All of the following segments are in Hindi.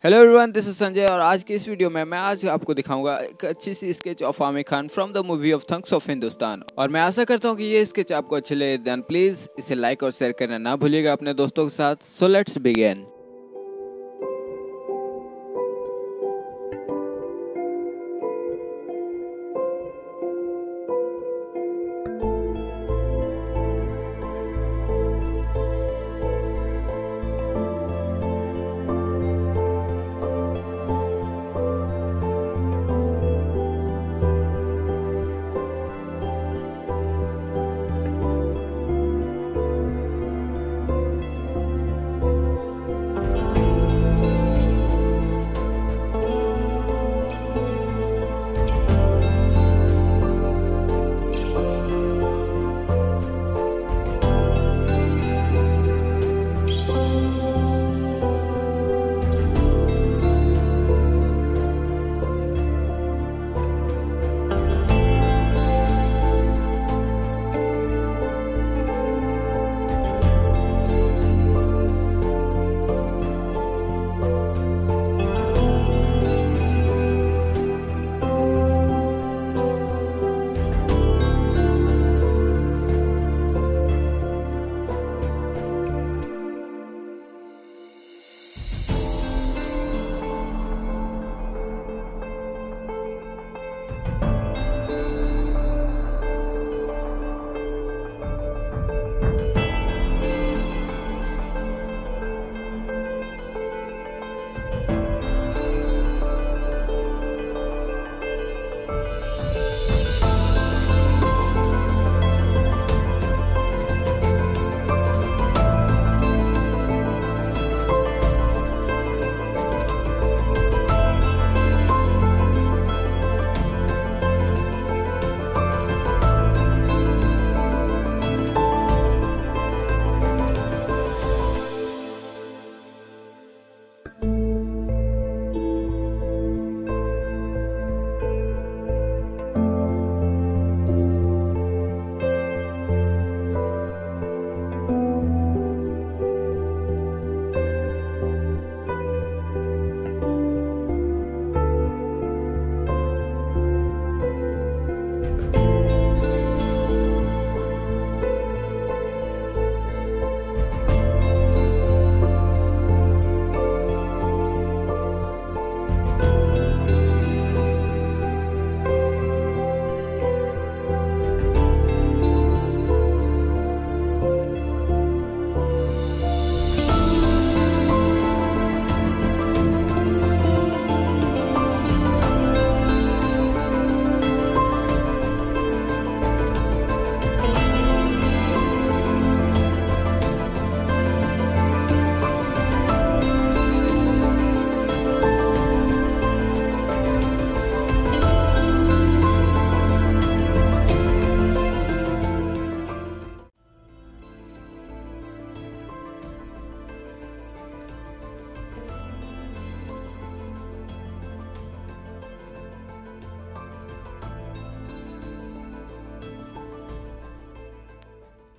Hello everyone, this is Sanjay और आज की इस वीडियो में मैं आज आपको दिखाऊंगा एक अच्छी सी sketch of Aamir Khan from the movie of thugs of Hindustan. और मैं आशा करता हूं कि ये स्केच आपको अच्छे लगे। देन प्लीज इसे लाइक और शेयर करना ना भूलिएगा अपने दोस्तों के साथ। So let's begin.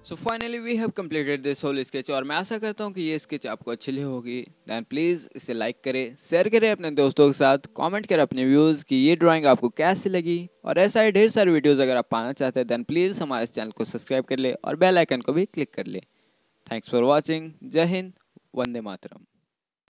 So finally we have completed this whole sketch और मैं आशा करता हूँ कि ये स्केच आपको अच्छी लगी होगी। देन प्लीज़ इसे लाइक करें, शेयर करें अपने दोस्तों के साथ, कमेंट करें अपने व्यूज़ कि ये ड्राइंग आपको कैसी लगी। और ऐसा ही ढेर सारे वीडियोज़ अगर आप पाना चाहते हैं देन प्लीज़ हमारे चैनल को सब्सक्राइब कर ले और बेल आइकन को भी क्लिक कर ले। Thanks for watching. जय हिंद, वंदे मातरम।